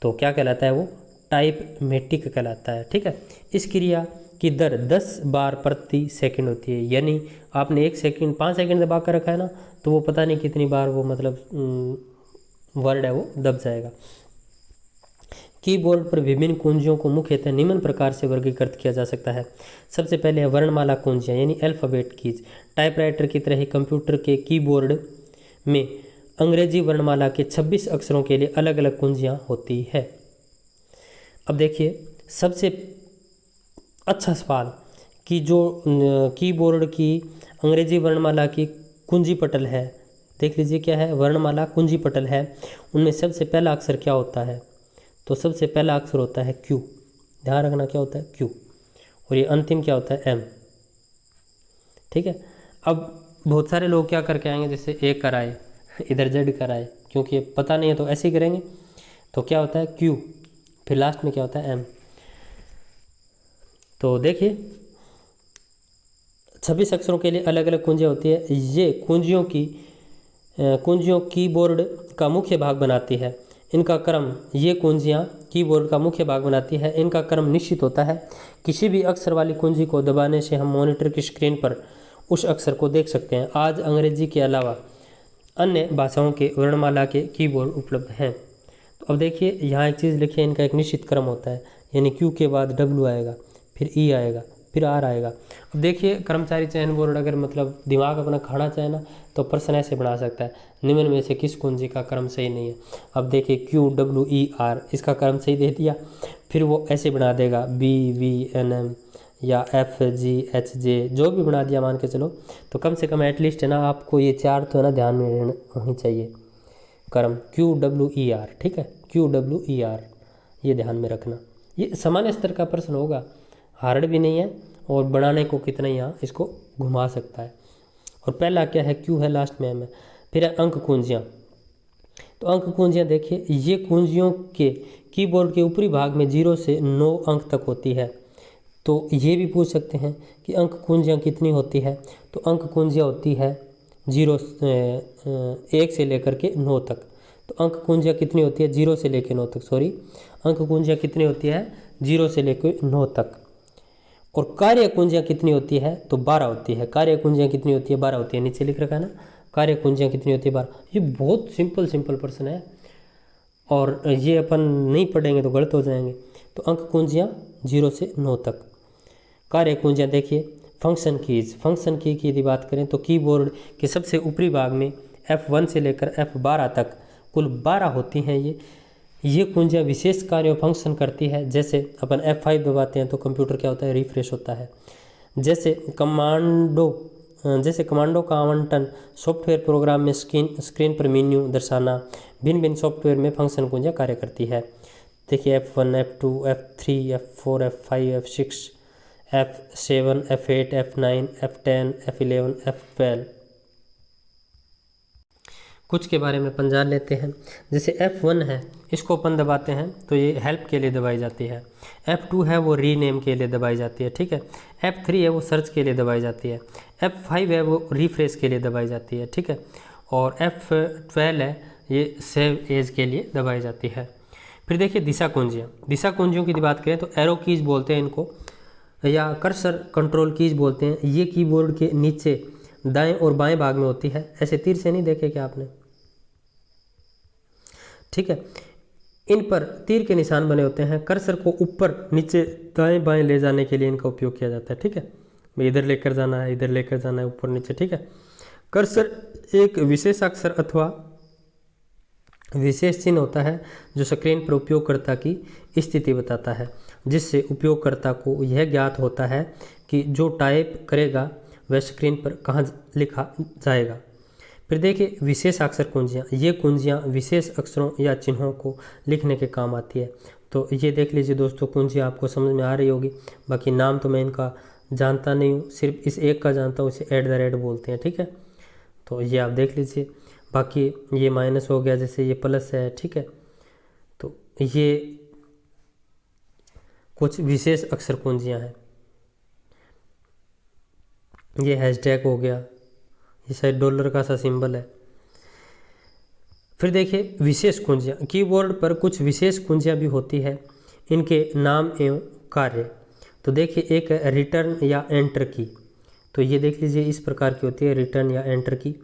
तो क्या कहलाता है? वो टाइपमेटिक कहलाता है। ठीक है। इस क्रिया की दर 10 बार प्रति सेकंड होती है। यानी आपने 5 सेकंड दबा कर रखा है ना, तो वो पता नहीं कितनी बार वो वर्ड है वो दब जाएगा। कीबोर्ड पर विभिन्न कुंजियों को मुख्यतः निम्न प्रकार से वर्गीकृत किया जा सकता है। सबसे पहले है वर्णमाला कुंजियाँ यानी अल्फ़ाबेट कीज। टाइपराइटर की तरह ही कंप्यूटर के कीबोर्ड में अंग्रेजी वर्णमाला के 26 अक्षरों के लिए अलग अलग कुंजियाँ होती है। अब देखिए, सबसे अच्छा सवाल कि जो कीबोर्ड की अंग्रेजी वर्णमाला की कुंजी पटल है, देख लीजिए क्या है, वर्णमाला कुंजी पटल है, उनमें सबसे पहला अक्षर क्या होता है? तो सबसे पहला अक्षर होता है क्यू। ध्यान रखना क्या होता है? क्यू। और ये अंतिम क्या होता है? एम। ठीक है। अब बहुत सारे लोग क्या करके आएंगे, जैसे ए कराए इधर जेड कराए, क्योंकि पता नहीं है तो ऐसे ही करेंगे। तो क्या होता है? क्यू, फिर लास्ट में क्या होता है? एम। तो देखिए, 26 अक्षरों के लिए अलग अलग कुंजियाँ होती है। ये कुंजियों कीबोर्ड का मुख्य भाग बनाती है। इनका क्रम, ये कुंजियाँ कीबोर्ड का मुख्य भाग बनाती है। इनका क्रम निश्चित होता है। किसी भी अक्षर वाली कुंजी को दबाने से हम मॉनिटर की स्क्रीन पर उस अक्षर को देख सकते हैं। आज अंग्रेजी के अलावा अन्य भाषाओं के वर्णमाला के कीबोर्ड उपलब्ध हैं। तो अब देखिए, यहाँ एक चीज़ लिखिए, इनका एक निश्चित क्रम होता है। यानी क्यू के बाद डब्ल्यू आएगा, फिर ई आएगा, फिर आर आएगा। अब देखिए, कर्मचारी चयन बोर्ड अगर मतलब दिमाग अपना खाना चाहे ना, तो प्रश्न ऐसे बना सकता है, निम्न में से किस कुंजी का क्रम सही नहीं है। अब देखिए, क्यू डब्ल्यू ई आर, इसका क्रम सही दे दिया। फिर वो ऐसे बना देगा बी वी एन एम या एफ जी एच जे, जो भी बना दिया मान के चलो। तो कम से कम एटलीस्ट है ना, आपको ये 4 तो है ना ध्यान में होनी चाहिए क्रम, क्यू डब्ल्यू ई आर। ठीक है, क्यू डब्ल्यू ई आर, ये ध्यान में रखना। ये सामान्य स्तर का प्रश्न होगा, हार्ड भी नहीं है, और बनाने को कितना यहाँ इसको घुमा सकता है। और पहला क्या है? क्यू है, लास्ट में एम है। फिर है अंक कुंजियाँ। तो अंक कुंजियाँ देखिए, ये कुंजियों के कीबोर्ड के ऊपरी भाग में 0 से 9 अंक तक होती है। तो ये भी पूछ सकते हैं कि अंक कुंजियाँ कितनी होती है। तो अंक कुंजियाँ होती है 1 से लेकर के 9 तक। तो अंक कुंजियाँ कितनी होती है? 0 से लेकर 9 तक, सॉरी, अंक कुंजियाँ कितनी होती है? 0 से लेकर 9 तक। और कार्य कुंजियाँ कितनी होती है? तो 12 होती है। कार्य कुंजियाँ कितनी होती है? 12 होती है। नीचे लिख रखा है ना, कार्य कुंजियाँ कितनी होती है? 12। ये बहुत सिंपल प्रश्न है, और ये अपन नहीं पढ़ेंगे तो गलत हो जाएंगे। तो अंक कुंजियाँ 0 से 9 तक। कार्य कुंजियाँ देखिए, फंक्शन फंक्शन की यदि बात करें तो कीबोर्ड के सबसे ऊपरी भाग में F1 से लेकर F12 तक कुल 12 होती हैं। ये कुंजियाँ विशेष कार्य और फंक्शन करती है। जैसे अपन F5 दबाते हैं तो कंप्यूटर क्या होता है, रिफ्रेश होता है। जैसे कमांडो का आवंटन, सॉफ्टवेयर प्रोग्राम में स्क्रीन पर मेन्यू दर्शाना, भिन्न भिन्न सॉफ्टवेयर में फंक्शन कुंजियाँ कार्य करती है। देखिए F1, F2, F3, F4, F5, F6, F7, F8, F9, F10, F11, F12। कुछ के बारे में अपन जान लेते हैं। जैसे F1 है, इसको अपन दबाते हैं तो ये हेल्प के लिए दबाई जाती है। F2 है वो रीनेम के लिए दबाई जाती है, ठीक है। F3 है वो सर्च के लिए दबाई जाती है। F5 है वो रिफ्रेश के लिए दबाई जाती है, ठीक है। और F12 है ये सेव एज के लिए दबाई जाती है। फिर देखिए दिशा कुंजियों की बात करें तो एरो कीज बोलते हैं इनको, या कर्सर कंट्रोल कीज बोलते हैं। ये कीबोर्ड के नीचे दाएं और बाएं भाग में होती है। ऐसे तीर से नहीं देखे क्या आपने, ठीक है। इन पर तीर के निशान बने होते हैं। कर्सर को ऊपर नीचे दाएं बाएं ले जाने के लिए इनका उपयोग किया जाता है, ठीक है। इधर लेकर जाना है, इधर लेकर जाना है, ऊपर नीचे, ठीक है। कर्सर एक विशेष अक्षर अथवा विशेष चिन्ह होता है जो स्क्रीन पर उपयोगकर्ता की स्थिति बताता है, जिससे उपयोगकर्ता को यह ज्ञात होता है कि जो टाइप करेगा वह स्क्रीन पर कहाँ लिखा जाएगा। फिर देखिए विशेष अक्षर कुंजियाँ। ये कुंजियाँ विशेष अक्षरों या चिन्हों को लिखने के काम आती है। तो ये देख लीजिए दोस्तों, कुंजियाँ आपको समझ में आ रही होगी। बाकी नाम तो मैं इनका जानता नहीं हूँ, सिर्फ इस एक का जानता हूँ, इसे @ बोलते हैं, ठीक है। तो ये आप देख लीजिए। बाकी ये माइनस हो गया, जैसे ये प्लस है, ठीक है। तो ये कुछ विशेष अक्षर कुंजियाँ हैं। ये हैशटैग हो गया, ये शायद डॉलर का सा सिंबल है। फिर देखिए विशेष कुंजियाँ। कीबोर्ड पर कुछ विशेष कुंजियाँ भी होती है, इनके नाम एवं कार्य। तो देखिए एक है रिटर्न या एंटर की। तो ये देख लीजिए इस प्रकार की होती है, रिटर्न या एंटर की।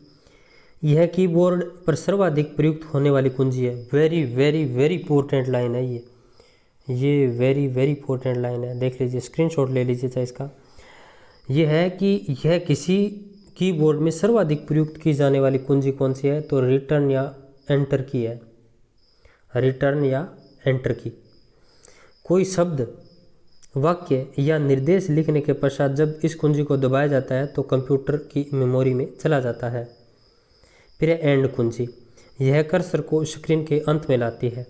यह कीबोर्ड पर सर्वाधिक प्रयुक्त होने वाली कुंजी है। Very very very important line है ये वेरी वेरी इंपॉर्टेंट लाइन है। देख लीजिए, स्क्रीनशॉट ले लीजिए चाहे इसका। यह है कि यह किसी कीबोर्ड में सर्वाधिक प्रयुक्त की जाने वाली कुंजी कौन सी है, तो रिटर्न या एंटर की है। रिटर्न या एंटर की। कोई शब्द, वाक्य या निर्देश लिखने के पश्चात जब इस कुंजी को दबाया जाता है तो कंप्यूटर की मेमोरी में चला जाता है। फिर है एंड कुंजी। यह कर्सर को स्क्रीन के अंत में लाती है।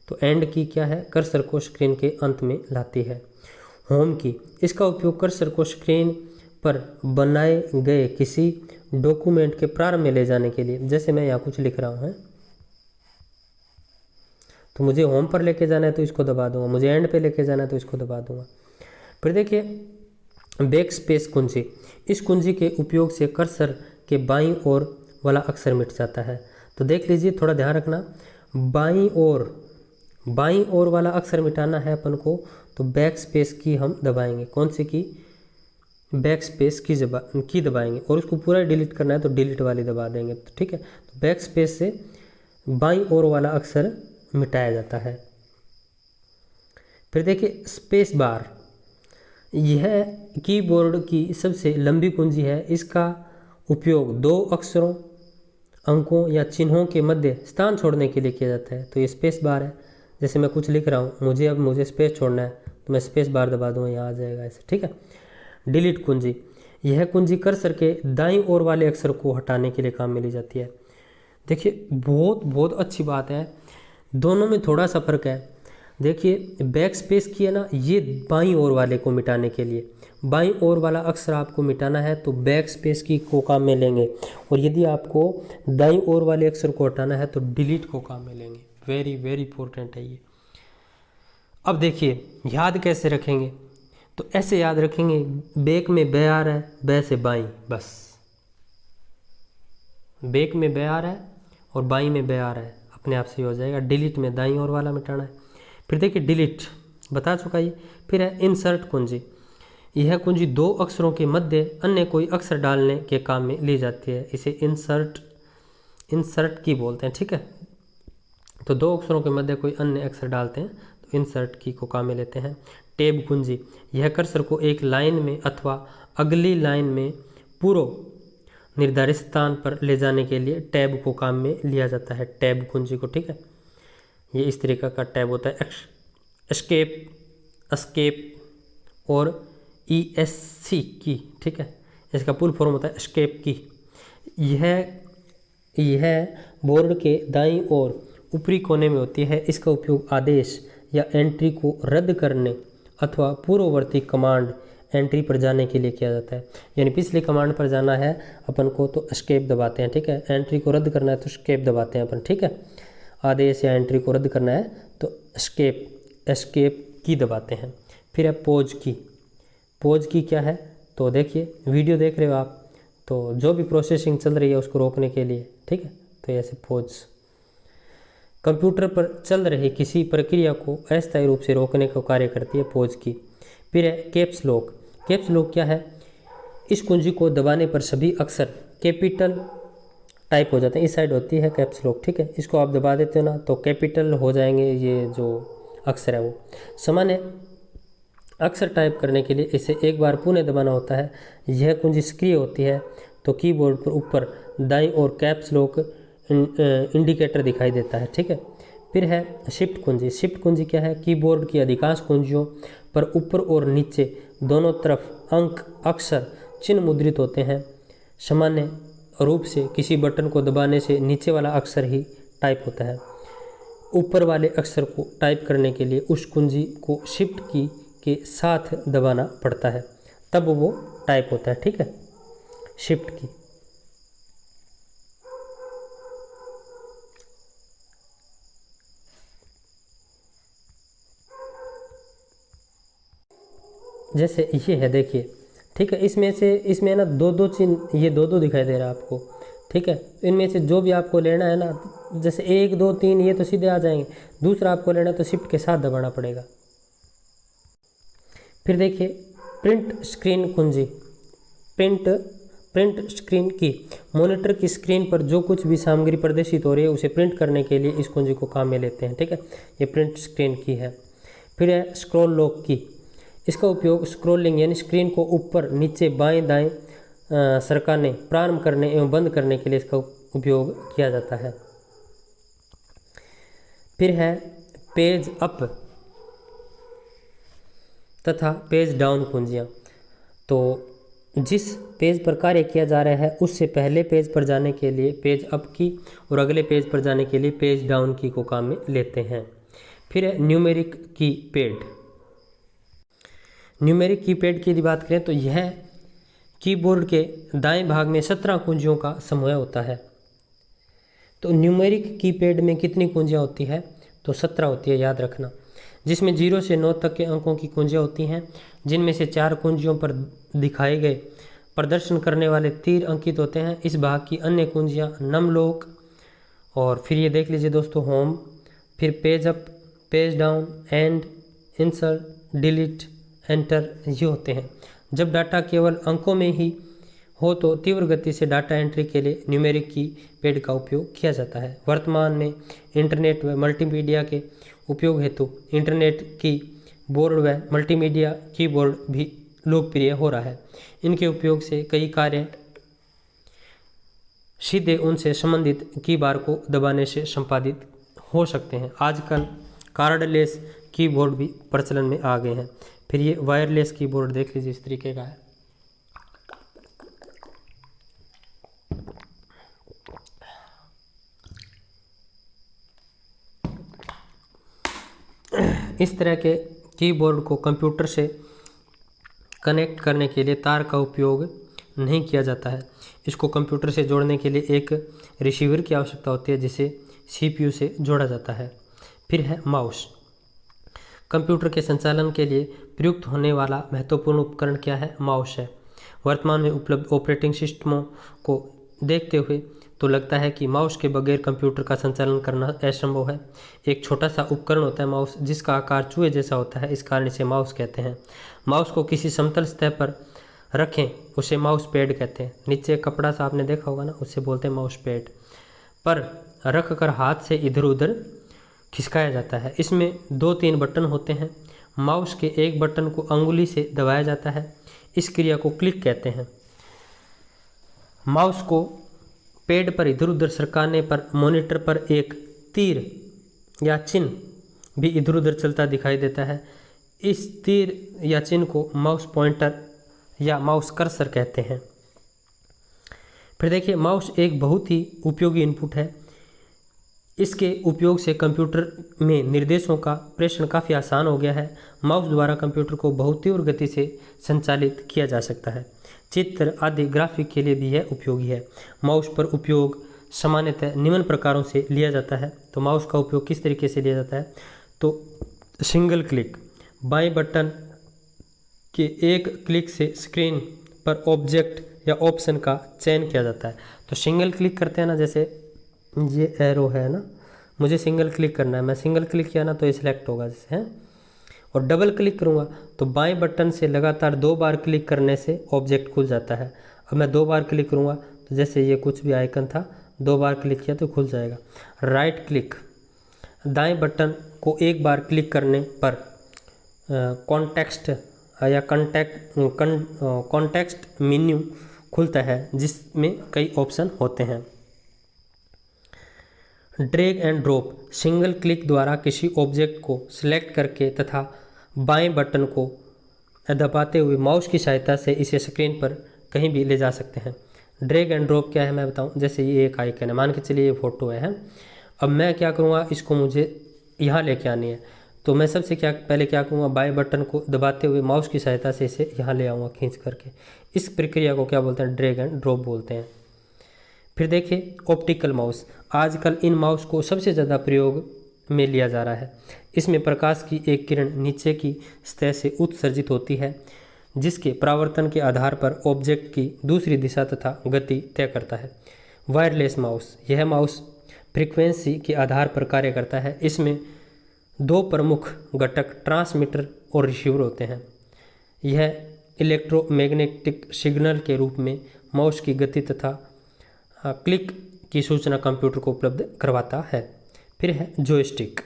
तो एंड की क्या है, कर्सर को स्क्रीन के अंत में लाती है। होम की, इसका उपयोग कर्सर को स्क्रीन पर बनाए गए किसी डॉक्यूमेंट के प्रारंभ में ले जाने के लिए। जैसे मैं यहाँ कुछ लिख रहा हूँ, तो मुझे होम पर लेके जाना है तो इसको दबा दूंगा, मुझे एंड पे लेके जाना है तो इसको दबा दूंगा। फिर देखिए बैक स्पेस कुंजी। इस कुंजी के उपयोग से कर्सर के बाईं ओर वाला अक्षर मिट जाता है। तो देख लीजिए, थोड़ा ध्यान रखना, बाईं ओर वाला अक्षर मिटाना है अपन को तो बैक स्पेस की हम दबाएंगे। कौन सी की, बैक स्पेस की दबाएंगे। और उसको पूरा डिलीट करना है तो डिलीट वाली दबा देंगे, तो ठीक है। तो बैक स्पेस से बाईं ओर वाला अक्षर मिटाया जाता है। फिर देखिए स्पेस बार। यह कीबोर्ड की सबसे लंबी कुंजी है। इसका उपयोग 2 अक्षरों, अंकों या चिन्हों के मध्य स्थान छोड़ने के लिए किया जाता है। तो ये स्पेस बार है। जैसे मैं कुछ लिख रहा हूँ, मुझे स्पेस छोड़ना है तो मैं स्पेस बार दबा दूँगा, यहाँ आ जाएगा ऐसे, ठीक है। डिलीट कुंजी। यह कुंजी कर्सर के दाईं ओर वाले अक्षर को हटाने के लिए काम में ली जाती है। देखिए बहुत अच्छी बात है, दोनों में थोड़ा सा फर्क है। देखिए बैक स्पेस की है ना, ये बाईं ओर वाले को मिटाने के लिए, बाईं ओर वाला अक्षर आपको मिटाना है तो बैक स्पेस की को काम में लेंगे, और यदि आपको दाईं ओर वाले अक्षर को हटाना है तो डिलीट को काम में लेंगे। वेरी वेरी इंपॉर्टेंट है ये। अब देखिए याद कैसे रखेंगे, तो ऐसे याद रखेंगे, बैक में बै आ रहा है, बै से बाईं, बस बैक में बै आ रहा है और बाईं में बै आ रहा है, अपने आप से हो जाएगा। डिलीट में दाईं ओर वाला मिटाना है। फिर देखिए डिलीट बता चुका ये। फिर है इंसर्ट कुंजी। यह कुंजी 2 अक्षरों के मध्य अन्य कोई अक्षर डालने के काम में ली जाती है। इसे इंसर्ट की बोलते हैं, ठीक है। तो 2 अक्षरों के मध्य कोई अन्य अक्षर डालते हैं तो इंसर्ट की को काम में लेते हैं। टैब कुंजी, यह कर्सर को एक लाइन में अथवा अगली लाइन में पूर्व निर्धारित स्थान पर ले जाने के लिए टैब को काम में लिया जाता है, टैब कुंजी को। ठीक है, ये इस तरीका का टैब होता है। एस्केप और ESC की, ठीक है, इसका फुल फॉर्म होता है एस्केप की। यह बोर्ड के दाईं ओर ऊपरी कोने में होती है। इसका उपयोग आदेश या एंट्री को रद्द करने अथवा पूर्ववर्ती कमांड एंट्री पर जाने के लिए किया जाता है। यानी पिछले कमांड पर जाना है अपन को तो एस्केप दबाते हैं, ठीक है। एंट्री को रद्द करना है तो एस्केप दबाते हैं अपन, ठीक है। आदेश या एंट्री को रद्द करना है तो एस्केप की दबाते हैं। फिर है पॉज की। पॉज की क्या है तो देखिए, वीडियो देख रहे हो आप तो जो भी प्रोसेसिंग चल रही है उसको रोकने के लिए, ठीक है, तो ऐसे पॉज। कंप्यूटर पर चल रही किसी प्रक्रिया को अस्थायी रूप से रोकने का कार्य करती है पॉज की। फिर है कैप्स लॉक। कैप्स लॉक क्या है, इस कुंजी को दबाने पर सभी अक्षर कैपिटल टाइप हो जाते हैं। इस साइड होती है कैप्स लॉक, ठीक है, इसको आप दबा देते हो ना तो कैपिटल हो जाएंगे ये जो अक्षर है वो। सामान्य अक्षर टाइप करने के लिए इसे एक बार पुनः दबाना होता है। यह कुंजी सक्रिय होती है तो कीबोर्ड पर ऊपर दाईं ओर कैप्स लॉक इंडिकेटर दिखाई देता है, ठीक है। फिर है शिफ्ट कुंजी। शिफ्ट कुंजी क्या है, कीबोर्ड की अधिकांश कुंजियों पर ऊपर और नीचे दोनों तरफ अंक अक्षर चिन्ह मुद्रित होते हैं। सामान्य रूप से किसी बटन को दबाने से नीचे वाला अक्षर ही टाइप होता है। ऊपर वाले अक्षर को टाइप करने के लिए उस कुंजी को शिफ्ट की के साथ दबाना पड़ता है, तब वो टाइप होता है, ठीक है, शिफ्ट की। जैसे ये है देखिए, ठीक है, इसमें ना दो चिन्ह, ये दो दिखाई दे रहा है आपको, ठीक है। इनमें से जो भी आपको लेना है ना, जैसे 1 2 3 ये तो सीधे आ जाएंगे, दूसरा आपको लेना है तो शिफ्ट के साथ दबाना पड़ेगा। फिर देखिए प्रिंट स्क्रीन कुंजी। प्रिंट स्क्रीन की, मॉनिटर की स्क्रीन पर जो कुछ भी सामग्री प्रदर्शित हो रही है उसे प्रिंट करने के लिए इस कुंजी को काम में लेते हैं, ठीक है, ये प्रिंट स्क्रीन की है। फिर है स्क्रॉल लॉक की। इसका उपयोग स्क्रॉलिंग यानी स्क्रीन को ऊपर नीचे बाएं दाएं सरकाने, प्रारंभ करने एवं बंद करने के लिए इसका उपयोग किया जाता है। फिर है पेज अप तथा पेज डाउन कुंजियाँ। तो जिस पेज पर कार्य किया जा रहा है उससे पहले पेज पर जाने के लिए पेज अप की और अगले पेज पर जाने के लिए पेज डाउन की को काम में लेते हैं। फिर है न्यूमेरिक कीपैड। न्यूमेरिक कीपैड की यदि बात करें तो यह कीबोर्ड के दाएं भाग में 17 कुंजियों का समूह होता है। तो न्यूमेरिक कीपैड में कितनी कुंजियाँ होती है तो 17 होती है, याद रखना, जिसमें 0 से 9 तक के अंकों की कुंजियाँ होती हैं, जिनमें से 4 कुंजियों पर दिखाए गए प्रदर्शन करने वाले तीर अंकित होते हैं। इस भाग की अन्य कुंजियाँ नम लॉक और फिर ये देख लीजिए दोस्तों होम, फिर page up, page down, and, insert, delete, enter ये होते हैं। जब डाटा केवल अंकों में ही हो तो तीव्र गति से डाटा एंट्री के लिए न्यूमेरिक कीपैड का उपयोग किया जाता है। वर्तमान में इंटरनेट व मल्टीमीडिया के उपयोग हेतु इंटरनेट की बोर्ड व मल्टीमीडिया कीबोर्ड भी लोकप्रिय हो रहा है। इनके उपयोग से कई कार्य सीधे उनसे संबंधित कीबार को दबाने से संपादित हो सकते हैं। आजकल कार्डलेस कीबोर्ड भी प्रचलन में आ गए हैं। फिर ये वायरलेस कीबोर्ड देख लीजिए, इस तरीके का है। इस तरह के कीबोर्ड को कंप्यूटर से कनेक्ट करने के लिए तार का उपयोग नहीं किया जाता है। इसको कंप्यूटर से जोड़ने के लिए एक रिसीवर की आवश्यकता होती है जिसे CPU से जोड़ा जाता है। फिर है माउस। कंप्यूटर के संचालन के लिए प्रयुक्त होने वाला महत्वपूर्ण उपकरण क्या है, माउस है। वर्तमान में उपलब्ध ऑपरेटिंग सिस्टमों को देखते हुए तो लगता है कि माउस के बगैर कंप्यूटर का संचालन करना असंभव है। एक छोटा सा उपकरण होता है माउस, जिसका आकार चूहे जैसा होता है, इस कारण इसे माउस कहते हैं। माउस को किसी समतल सतह पर रखें, उसे माउस पैड कहते हैं। नीचे कपड़ा सा आपने देखा होगा ना, उससे बोलते हैं माउस पैड। पर रख कर हाथ से इधर उधर खिसकाया जाता है। इसमें 2-3 बटन होते हैं। माउस के एक बटन को अंगुली से दबाया जाता है। इस क्रिया को क्लिक कहते हैं। माउस को पैड पर इधर उधर सरकाने पर मॉनिटर पर एक तीर या चिन्ह भी इधर उधर चलता दिखाई देता है। इस तीर या चिन्ह को माउस पॉइंटर या माउस कर्सर कहते हैं। फिर देखिए, माउस एक बहुत ही उपयोगी इनपुट है। इसके उपयोग से कंप्यूटर में निर्देशों का प्रेषण काफ़ी आसान हो गया है। माउस द्वारा कंप्यूटर को बहुत तीव्र गति से संचालित किया जा सकता है। चित्र आदि ग्राफिक के लिए भी यह उपयोगी है। माउस पर उपयोग सामान्यतः निम्न प्रकारों से लिया जाता है। तो माउस का उपयोग किस तरीके से लिया जाता है? तो सिंगल क्लिक, बाएं बटन के एक क्लिक से स्क्रीन पर ऑब्जेक्ट या ऑप्शन का चयन किया जाता है। तो सिंगल क्लिक करते हैं ना, जैसे ये एरो है ना, मुझे सिंगल क्लिक करना है, मैं सिंगल क्लिक किया ना तो ये सिलेक्ट होगा जैसे है। और डबल क्लिक करूँगा तो बाएं बटन से लगातार 2 बार क्लिक करने से ऑब्जेक्ट खुल जाता है। अब मैं 2 बार क्लिक करूँगा तो जैसे ये कुछ भी आइकन था, 2 बार क्लिक किया तो खुल जाएगा। राइट क्लिक, दाएं बटन को एक बार क्लिक करने पर कॉन्टेक्स्ट या कॉन्टेक्स्ट मेन्यू खुलता है जिसमें कई ऑप्शन होते हैं। Drag and drop, single click द्वारा किसी ऑब्जेक्ट को सिलेक्ट करके तथा बाएं बटन को दबाते हुए माउस की सहायता से इसे स्क्रीन पर कहीं भी ले जा सकते हैं। ड्रैग एंड ड्रॉप क्या है मैं बताऊं। जैसे ये एक आइकन है, मान के चलिए ये फोटो है। अब मैं क्या करूँगा, इसको मुझे यहाँ लेके आनी है। तो मैं सबसे पहले क्या करूँगा, बाएं बटन को दबाते हुए माउस की सहायता से इसे यहाँ ले आऊँगा खींच करके। इस प्रक्रिया को क्या बोलते हैं? ड्रैग एंड ड्रॉप बोलते हैं। फिर देखिए, ऑप्टिकल माउस, आजकल इन माउस को सबसे ज़्यादा प्रयोग में लिया जा रहा है। इसमें प्रकाश की एक किरण नीचे की सतह से उत्सर्जित होती है जिसके परावर्तन के आधार पर ऑब्जेक्ट की दूसरी दिशा तथा गति तय करता है। वायरलेस माउस, यह माउस फ्रीक्वेंसी के आधार पर कार्य करता है। इसमें 2 प्रमुख घटक ट्रांसमीटर और रिसीवर होते हैं। यह इलेक्ट्रोमैग्नेटिक सिग्नल के रूप में माउस की गति तथा क्लिक की सूचना कंप्यूटर को उपलब्ध करवाता है। फिर है जॉयस्टिक।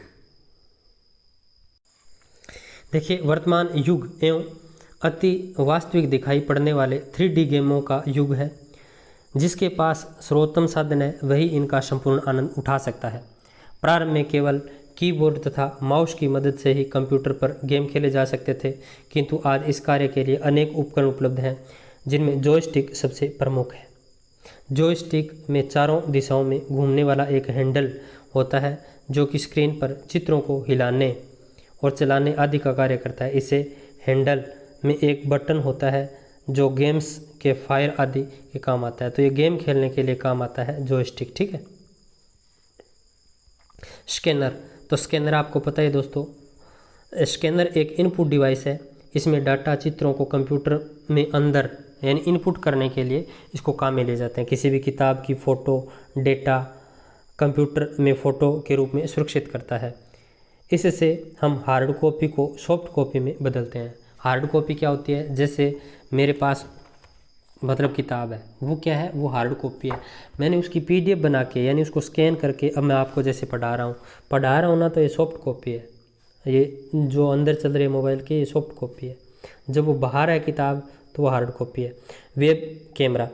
देखिए, वर्तमान युग एवं अति वास्तविक दिखाई पड़ने वाले 3D गेमों का युग है। जिसके पास सर्वोत्तम साधन है वही इनका संपूर्ण आनंद उठा सकता है। प्रारंभ में केवल कीबोर्ड तथा माउस की मदद से ही कंप्यूटर पर गेम खेले जा सकते थे, किंतु आज इस कार्य के लिए अनेक उपकरण उपलब्ध हैं जिनमें जॉयस्टिक सबसे प्रमुख है। जॉयस्टिक में चारों दिशाओं में घूमने वाला एक हैंडल होता है जो कि स्क्रीन पर चित्रों को हिलाने और चलाने आदि का कार्य करता है। इसे हैंडल में एक बटन होता है जो गेम्स के फायर आदि के काम आता है। तो ये गेम खेलने के लिए काम आता है जॉयस्टिक, ठीक है। स्कैनर, तो स्कैनर आपको पता है दोस्तों, स्कैनर एक इनपुट डिवाइस है। इसमें डाटा चित्रों को कंप्यूटर में अंदर यानी इनपुट करने के लिए इसको काम में ले जाते हैं। किसी भी किताब की फ़ोटो डेटा कंप्यूटर में फ़ोटो के रूप में सुरक्षित करता है। इससे हम हार्ड कॉपी को सॉफ्ट कॉपी में बदलते हैं। हार्ड कॉपी क्या होती है? जैसे मेरे पास मतलब किताब है, वो क्या है? वो हार्ड कॉपी है। मैंने उसकी PDF बना के यानी उसको स्कैन करके अब मैं आपको जैसे पढ़ा रहा हूँ ना, तो ये सॉफ्ट कॉपी है। ये जो अंदर चल रही है मोबाइल के, ये सॉफ्ट कॉपी है। जब वो बाहर है किताब तो वो हार्ड कॉपी है। वेब कैमरा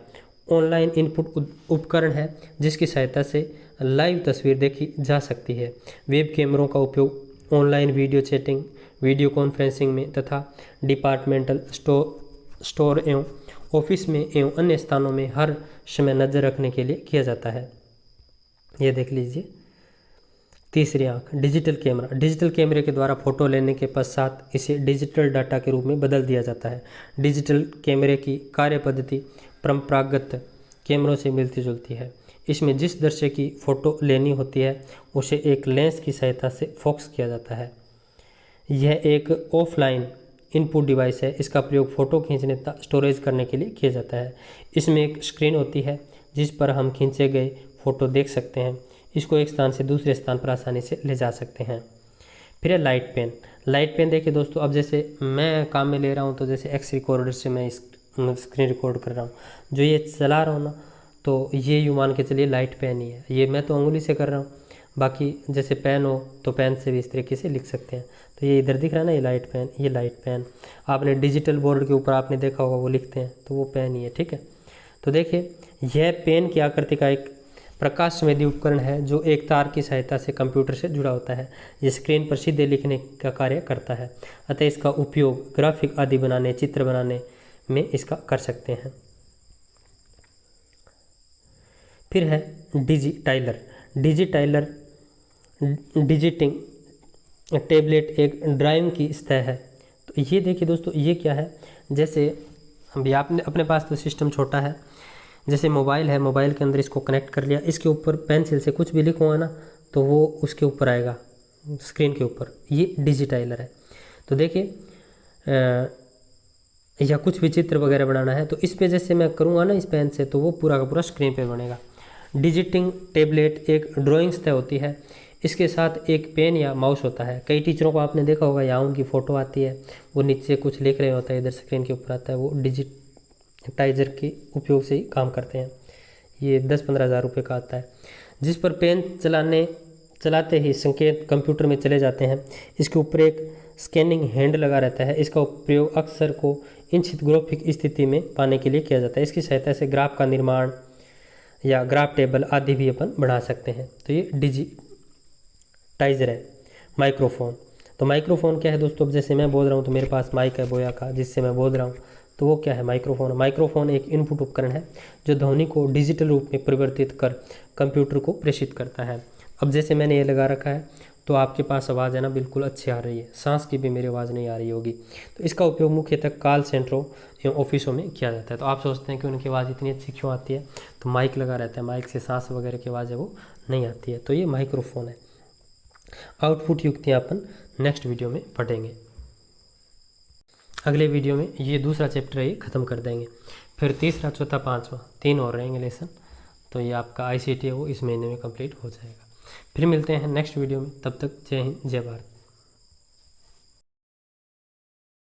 ऑनलाइन इनपुट उपकरण है जिसकी सहायता से लाइव तस्वीर देखी जा सकती है। वेब कैमरों का उपयोग online video chatting, video conferencing में तथा डिपार्टमेंटल स्टोर एवं ऑफिस में एवं अन्य स्थानों में हर समय नज़र रखने के लिए किया जाता है। ये देख लीजिए। तीसरी आंख, डिजिटल कैमरा। डिजिटल कैमरे के द्वारा फोटो लेने के पश्चात इसे डिजिटल डाटा के रूप में बदल दिया जाता है। डिजिटल कैमरे की कार्य पद्धति परंपरागत कैमरों से मिलती जुलती है। इसमें जिस दृश्य की फ़ोटो लेनी होती है उसे एक लेंस की सहायता से फोकस किया जाता है। यह एक ऑफलाइन इनपुट डिवाइस है। इसका प्रयोग फ़ोटो खींचने तथा स्टोरेज करने के लिए किया जाता है। इसमें एक स्क्रीन होती है जिस पर हम खींचे गए फ़ोटो देख सकते हैं। इसको एक स्थान से दूसरे स्थान पर आसानी से ले जा सकते हैं। फिर है लाइट पेन। लाइट पेन देखिए दोस्तों, अब जैसे मैं काम में ले रहा हूँ तो जैसे एक्स रिकॉर्डर से मैं स्क्रीन रिकॉर्ड कर रहा हूँ, जो ये चला रहा हूँ ना, तो ये यूँ मान के चलिए लाइट पेन ही है। ये मैं तो उंगली से कर रहा हूँ। बाकी जैसे पेन हो तो पेन से भी इस तरीके से लिख सकते हैं। तो ये इधर दिख रहा है ना, ये लाइट पेन, ये लाइट पेन। आपने डिजिटल बोर्ड के ऊपर आपने देखा होगा वो लिखते हैं, तो वो पेन ही है, ठीक है। तो देखिए यह पेन की आकृति का एक प्रकाश संवेदी उपकरण है जो एक तार की सहायता से कंप्यूटर से जुड़ा होता है। ये स्क्रीन पर सीधे लिखने का कार्य करता है, अतः इसका उपयोग ग्राफिक आदि बनाने, चित्र बनाने में इसका कर सकते हैं। फिर है डिजिटाइलर। डिजिटाइलर डिजिटिंग टैबलेट एक ड्राइंग की सतह है। तो ये देखिए दोस्तों, ये क्या है, जैसे अभी आपने अपने पास तो सिस्टम छोटा है, जैसे मोबाइल है, मोबाइल के अंदर इसको कनेक्ट कर लिया, इसके ऊपर पेंसिल से कुछ भी लिखूँगा ना तो वो उसके ऊपर आएगा, स्क्रीन के ऊपर। ये डिजिटाइलर है। तो देखिए या कुछ भी चित्र वगैरह बनाना है तो इस पे जैसे मैं करूँगा ना इस पेन से, तो वो पूरा का पूरा स्क्रीन पे बनेगा। डिजिटिंग टैबलेट एक ड्राइंग सतह होती है, इसके साथ एक पेन या माउस होता है। कई टीचरों को आपने देखा होगा, यहाँ उनकी फ़ोटो आती है, वो नीचे कुछ लिख रहे होता है, इधर स्क्रीन के ऊपर आता है, वो डिजिटाइजर के उपयोग से ही काम करते हैं। ये 10-15 हज़ार रुपये का आता है, जिस पर पेन चलाते ही संकेत कंप्यूटर में चले जाते हैं। इसके ऊपर एक स्कैनिंग हैंड लगा रहता है। इसका प्रयोग अक्सर को इच्छित ग्राफिक स्थिति में पाने के लिए किया जाता है। इसकी सहायता से ग्राफ का निर्माण या ग्राफ टेबल आदि भी अपन बना सकते हैं। तो ये डिजिटाइजर है। माइक्रोफोन, तो माइक्रोफोन क्या है दोस्तों, अब जैसे मैं बोल रहा हूँ तो मेरे पास माइक है बोया का जिससे मैं बोल रहा हूँ, तो वो क्या है, माइक्रोफोन। माइक्रोफोन एक इनपुट उपकरण है जो ध्वनि को डिजिटल रूप में परिवर्तित कर कंप्यूटर को प्रेषित करता है। अब जैसे मैंने ये लगा रखा है तो आपके पास आवाज़ है ना बिल्कुल अच्छी आ रही है, सांस की भी मेरी आवाज़ नहीं आ रही होगी। तो इसका उपयोग मुख्यतः कॉल सेंटरों एवं ऑफिसों में किया जाता है। तो आप सोचते हैं कि उनकी आवाज़ इतनी अच्छी क्यों आती है, तो माइक लगा रहता है, माइक से सांस वगैरह की आवाज़ है वो नहीं आती है। तो ये माइक्रोफोन है। आउटपुट युक्तियाँ अपन नेक्स्ट वीडियो में पढ़ेंगे। अगले वीडियो में ये दूसरा चैप्टर है, ये ख़त्म कर देंगे। फिर तीसरा, चौथा, पाँचवा 3 और रहेंगे लेसन। तो ये आपका ICT है वो इस महीने में कंप्लीट हो जाएगा। फिर मिलते हैं नेक्स्ट वीडियो में, तब तक जय हिंद, जय भारत।